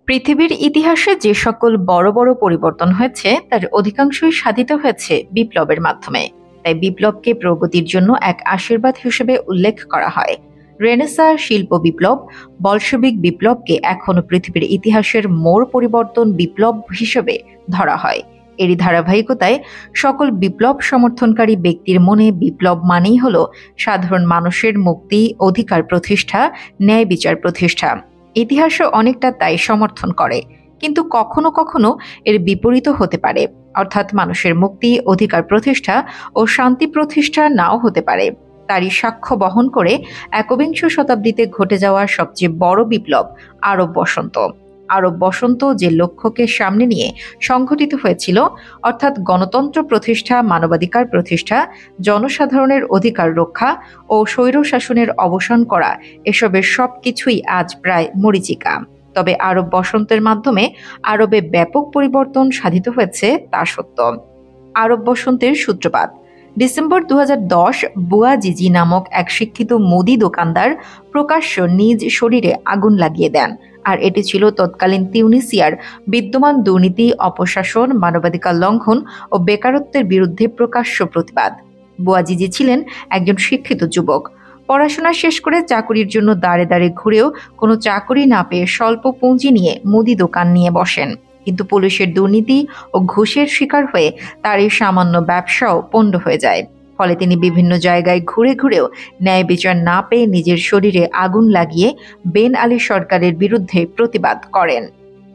পৃথিবীর ইতিহাসে যে সকল বড় বড় পরিবর্তন হয়েছে তার অধিকাংশই সাধিত হয়েছে বিপ্লবের মাধ্যমে। তাই বিপ্লবকে প্রগতির জন্য এক আশীর্বাদ হিসেবে উল্লেখ করা হয়। রেনেসাঁ শিল্প বিপ্লব, বলশেভিক বিপ্লবকে এখনো পৃথিবীর ইতিহাসের মোড় পরিবর্তন বিপ্লব হিসেবে ধরা হয়। এরই ধারাবাহিকতায় সকল বিপ্লব সমর্থনকারী ব্যক্তির মনে বিপ্লব মানেই হল সাধারণ মানুষের মুক্তি, অধিকার প্রতিষ্ঠা, ন্যায় বিচার প্রতিষ্ঠা। ইতিহাসও অনেকটা তাই সমর্থন করে, কিন্তু কখনো কখনো এর বিপরীত হতে পারে, অর্থাৎ মানুষের মুক্তি, অধিকার প্রতিষ্ঠা ও শান্তি প্রতিষ্ঠা নাও হতে পারে। তারই সাক্ষ্য বহন করে একবিংশ শতাব্দীতে ঘটে যাওয়া সবচেয়ে বড় বিপ্লব আরব বসন্ত। আরব বসন্ত যে লক্ষ্যকে সামনে নিয়ে সংঘটিত হয়েছিল, অর্থাৎ গণতন্ত্র প্রতিষ্ঠা, মানবাধিকার প্রতিষ্ঠা, জনসাধারণের অধিকার রক্ষা ও স্বৈরশাসনের অবসান করা, এসবের সবকিছুই আজ প্রায় মরীচিকা। তবে আরব বসন্তের মাধ্যমে আরবে ব্যাপক পরিবর্তন সাধিত হয়েছে তা সত্য। আরব বসন্তের সূত্রপাত ডিসেম্বর 2010 বুয়াজিজি নামক এক শিক্ষিত মুদি দোকানদার প্রকাশ্য নিজ শরীরে আগুন লাগিয়ে দেন। আর এটি ছিল তৎকালীন তিউনিসিয়ার বিদ্যমান দুর্নীতি, অপশাসন, মানবাধিকার লঙ্ঘন ও বেকারত্বের বিরুদ্ধে প্রকাশ্য প্রতিবাদ। বুয়াজিজি ছিলেন একজন শিক্ষিত যুবক। পড়াশোনা শেষ করে চাকুরির জন্য দাঁড়ে দাঁড়ে ঘুরেও কোনো চাকুরি না পেয়ে স্বল্প পুঁজি নিয়ে মুদি দোকান নিয়ে বসেন। কিন্তু পুলিশের দুর্নীতি ও ঘুষের শিকার হয়ে তার এই সামান্য ব্যবসাও পণ্ড হয়ে যায়। ফলে তিনি বিভিন্ন জায়গায় ঘুরে ঘুরেও ন্যায় বিচার না পেয়ে নিজের শরীরে আগুন লাগিয়ে বেন আলী সরকারের বিরুদ্ধে প্রতিবাদ করেন।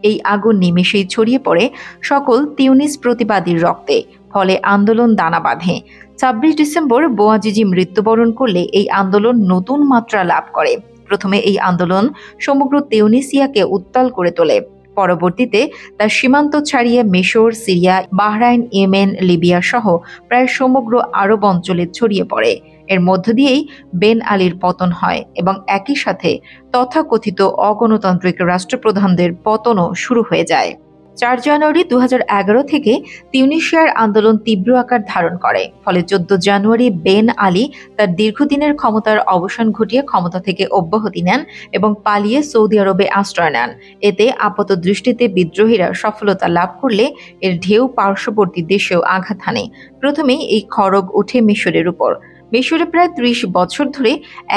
এই আগুন নিমেষেই ছড়িয়ে পড়ে সকল তিউনিস প্রতিবাদীর রক্তে। ফলে আন্দোলন দানা বাঁধে। 26 ডিসেম্বর বুয়াজিজি মৃত্যুবরণ করলে এই আন্দোলন নতুন মাত্রা লাভ করে। প্রথমে এই আন্দোলন সমগ্র তিউনিসিয়াকে উত্তাল করে তোলে। পরবর্তীতে তার সীমান্ত ছাড়িয়ে মিশর, সিরিয়া, বাহরাইন, ইয়েমেন, লিবিয়া সহ প্রায় সমগ্র আরব অঞ্চলে ছড়িয়ে পড়ে। এর মধ্য দিয়েই বেন আলীর পতন হয় এবং একই সাথে তথাকথিত অগণতান্ত্রিক রাষ্ট্রপ্রধানদের পতনও শুরু হয়ে যায়। 4 জানুয়ারি 2011 থেকে তিউনিসিয়ার আন্দোলন তীব্র আকার ধারণ করে। ফলে 14 জানুয়ারি বেন আলী তার দীর্ঘদিনের ক্ষমতার অবসান ঘটিয়ে ক্ষমতা থেকে অব্যাহতি নেন এবং পালিয়ে সৌদি আরবে আশ্রয় নেন। এতে আপাত দৃষ্টিতে বিদ্রোহীরা সফলতা লাভ করলে এর ঢেউ পার্শ্ববর্তী দেশেও আঘাত হানে। প্রথমেই এই খড়গ ওঠে মিশরের উপর। মিশরে প্রায় 30 বছর ধরে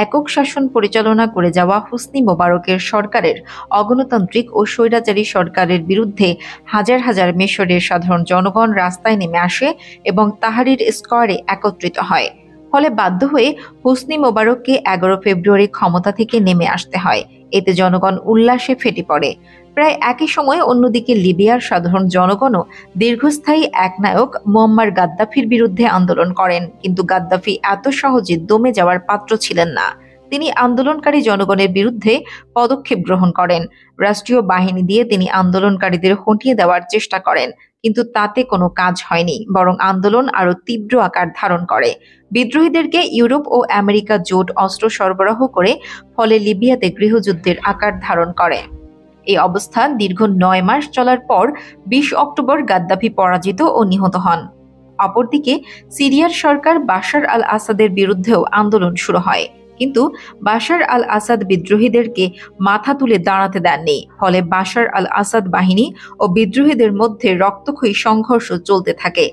একক শাসন পরিচালনা করে যাওয়া হোসনি মোবারকের সরকারের অগণতান্ত্রিক ও স্বৈরাচারী সরকারের বিরুদ্ধে হাজার হাজার মিশরের সাধারণ জনগণ রাস্তায় নেমে আসে এবং তাহরির স্কোয়ারে একত্রিত হয়। ফলে বাধ্য হয়ে হোসনি মোবারককে 11 ফেব্রুয়ারি ক্ষমতা থেকে নেমে আসতে হয়। এতে জনগণ উল্লাসে ফেটে পড়ে। প্রায় একই সময়ে অন্যদিকে লিবিয়ার সাধারণ জনগণও দীর্ঘস্থায়ী একনায়ক মুয়াম্মার গাদ্দাফির বিরুদ্ধে আন্দোলন করেন। কিন্তু গাদ্দাফি এত সহজে দমে যাওয়ার পাত্র ছিলেন না। তিনি আন্দোলনকারী জনগণের বিরুদ্ধে পদক্ষেপ গ্রহণ করেন। রাষ্ট্রীয় বাহিনী দিয়ে তিনি আন্দোলনকারীদের হটিয়ে দেওয়ার চেষ্টা করেন, কিন্তু তাতে কোনো কাজ হয়নি, বরং আন্দোলন আরো তীব্র আকার ধারণ করে। বিদ্রোহীদেরকে ইউরোপ ও আমেরিকা জোট অস্ত্র সরবরাহ করে, ফলে লিবিয়াতে গৃহযুদ্ধের আকার ধারণ করে। এই অবস্থা দীর্ঘ 9 মাস চলার পর 20 অক্টোবর গাদ্দাফি পরাজিত ও নিহত হন। অপরদিকে সিরিয়ার সরকার বাশার আল আসাদের বিরুদ্ধেও আন্দোলন শুরু হয়, কিন্তু বাশার আল আসাদ বিদ্রোহীদেরকে মাথা তুলে দাঁড়াতে দেননি। ফলে বাশার আল আসাদ বাহিনী ও বিদ্রোহীদের মধ্যে রক্তক্ষয়ী সংঘর্ষ চলতে থাকে।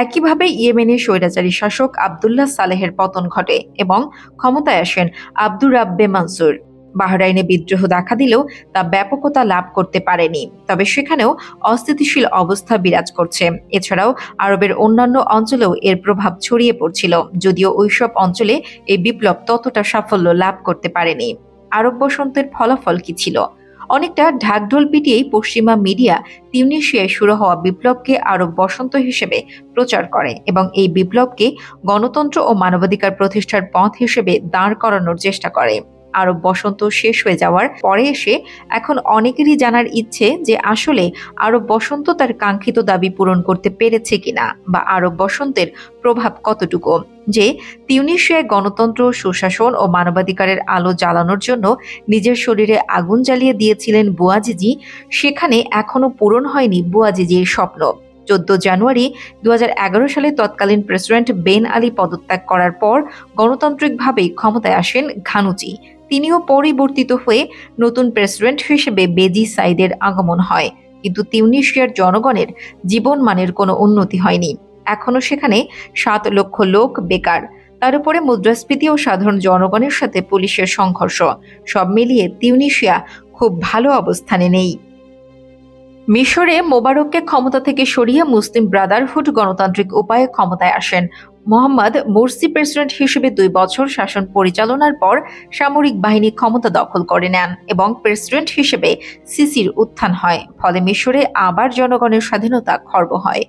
একইভাবে ইয়েমেনের স্বৈরাচারী শাসক আবদুল্লাহ সালেহের পতন ঘটে এবং ক্ষমতায় আসেন আব্দুর রাব্বে মানসুর। বাহরাইনে বিদ্রোহ দেখা দিলেও তা ব্যাপকতা লাভ করতে পারেনি, তবে সেখানেও অস্থিতিশীল অবস্থা বিরাজ করছে। এছাড়াও আরবের অন্যান্য অঞ্চলেও এর প্রভাব ছড়িয়ে পড়ছিল, যদিও ওইসব অঞ্চলে এই বিপ্লব ততটা সাফল্য লাভ করতে পারেনি। আরব বসন্তের ফলাফল কি ছিল? অনেকটা ঢাকঢোল পিটিয়েই পশ্চিমা মিডিয়া তিউনিসিয়ায় শুরু হওয়া বিপ্লবকে আরব বসন্ত হিসেবে প্রচার করে এবং এই বিপ্লবকে গণতন্ত্র ও মানবাধিকার প্রতিষ্ঠার পথ হিসেবে দাঁড় করানোর চেষ্টা করে। আরব বসন্ত শেষ হয়ে যাওয়ার পরে এসে এখন অনেকেরই জানার ইচ্ছে যে আসলে আরব বসন্ত তার কাঙ্ক্ষিত দাবি পূরণ করতে পেরেছে কিনা, বা আরব বসন্তের প্রভাব কতটুকু। যে তিউনিসিয়ায় গণতন্ত্র, সুশাসন ও মানবাধিকারের আলো জ্বালানোর জন্য নিজের শরীরে আগুন জ্বালিয়ে দিয়েছিলেন বুয়াজিজি, সেখানে এখনো পূরণ হয়নি বুয়াজিজির স্বপ্ন। 14 জানুয়ারি 2011 সালে তৎকালীন প্রেসিডেন্ট বেন আলী পদত্যাগ করার পর গণতান্ত্রিকভাবে ক্ষমতায় আসেন ঘানুচি। তিনিও পরিবর্তিত হয়ে নতুন প্রেসিডেন্ট হিসেবে বেজি সাইদের আগমন হয়, কিন্তু তিউনিসিয়ার জনগণের জীবনমানের কোনো উন্নতি হয়নি। এখনো সেখানে 7 লক্ষ লোক বেকার। তার উপরে মুদ্রাস্ফীতি ও সাধারণ জনগণের সাথে পুলিশের সংঘর্ষ, সব মিলিয়ে তিউনিসিয়া খুব ভালো অবস্থানে নেই। মিশরে মোবারককে ক্ষমতা থেকে সরিয়ে মুসলিম ব্রাদারহুড গণতান্ত্রিক উপায়ে ক্ষমতায় আসেন। মোহাম্মদ মুরসি প্রেসিডেন্ট হিসেবে 2 বছর শাসন পরিচালনার পর সামরিক বাহিনী ক্ষমতা দখল করে নেন এবং প্রেসিডেন্ট হিসেবে সিসির উত্থান হয়। ফলে মিশরে আবার জনগণের স্বাধীনতা খর্ব হয়।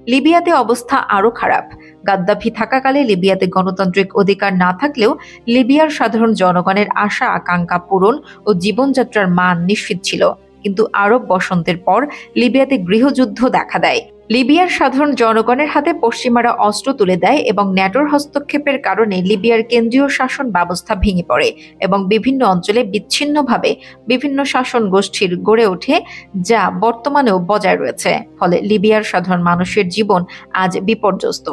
লিবিয়াতে অবস্থা আরও খারাপ। গাদ্দাফি থাকাকালে লিবিয়াতে গণতান্ত্রিক অধিকার না থাকলেও লিবিয়ার সাধারণ জনগণের আশা আকাঙ্ক্ষা পূরণ ও জীবনযাত্রার মান নিশ্চিত ছিল। কিন্তু আরব বসন্তের পর লিবিয়াতে গৃহযুদ্ধ দেখা দেয়। লিবিয়ার সাধারণ জনগণের হাতে পশ্চিমারা অস্ত্র তুলে দেয় এবং ন্যাটোর হস্তক্ষেপের কারণে লিবিয়ার কেন্দ্রীয় শাসন ব্যবস্থা ভেঙে পড়ে এবং বিভিন্ন অঞ্চলে বিচ্ছিন্নভাবে বিভিন্ন শাসন গোষ্ঠীর গড়ে ওঠে, যা বর্তমানেও বজায় রয়েছে। ফলে লিবিয়ার সাধারণ মানুষের জীবন আজ বিপর্যস্ত।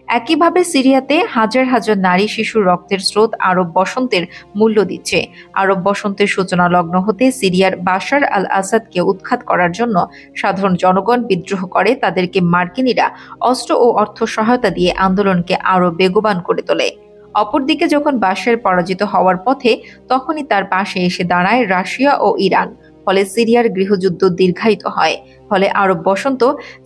একইভাবে সিরিয়াতে হাজার হাজার নারী শিশুর রক্তের স্রোত আরব বসন্তের মূল্য দিচ্ছে। আরব বসন্তের সূচনা লগ্ন হতে সিরিয়ার বাশার আল আসাদকে উৎখাত করার জন্য সাধারণ জনগণ বিদ্রোহ করে। তাদেরকে মার্কিনীরা অস্ত্র ও অর্থ সহায়তা দিয়ে আন্দোলনকে আরও বেগবান করে তোলে। অপরদিকে যখন বাশার পরাজিত হওয়ার পথে, তখনই তার পাশে এসে দাঁড়ায় রাশিয়া ও ইরান। ফলে সিরিয়ার গৃহযুদ্ধ দীর্ঘায়িত হয়। ফলে আরব বসন্ত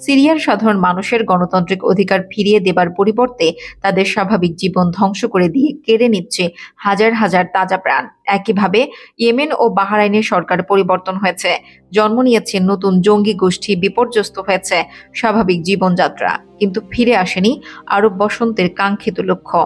সিরিয়ার সাধারণ মানুষের গণতান্ত্রিক অধিকার ফিরিয়ে দেবার পরিবর্তে তাদের স্বাভাবিক জীবন ধ্বংস করে দিয়ে কেড়ে নিচ্ছে হাজার হাজার তাজা প্রাণ। একইভাবে ইয়েমেন ও বাহরাইনের সরকার পরিবর্তন হয়েছে, জন্ম নিয়েছে নতুন জঙ্গি গোষ্ঠী, বিপর্যস্ত হয়েছে স্বাভাবিক জীবনযাত্রা, কিন্তু ফিরে আসেনি আরব বসন্তের কাঙ্ক্ষিত লক্ষ্য।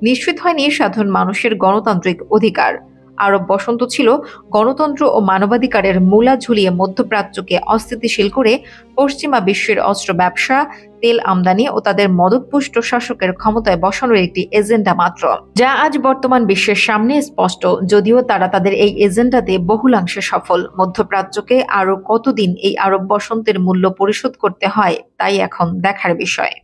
নিশ্চিত হয়নি সাধারণ মানুষের গণতান্ত্রিক অধিকার। আরব বসন্ত ছিল গণতন্ত্র ও মানবাধিকারের মূলা ঝুলিয়ে মধ্যপ্রাচ্যকে অস্থিতিশীল করে পশ্চিমা বিশ্বের অস্ত্র ব্যবসা, তেল আমদানি ও তাদের মদতপুষ্ট শাসকের ক্ষমতায় বসানোর একটি এজেন্ডা মাত্র, যা আজ বর্তমান বিশ্বের সামনে স্পষ্ট। যদিও তারা তাদের এই এজেন্ডাতে বহুলাংশে সফল। মধ্যপ্রাচ্যকে আরও কতদিন এই আরব বসন্তের মূল্য পরিশোধ করতে হয়, তাই এখন দেখার বিষয়।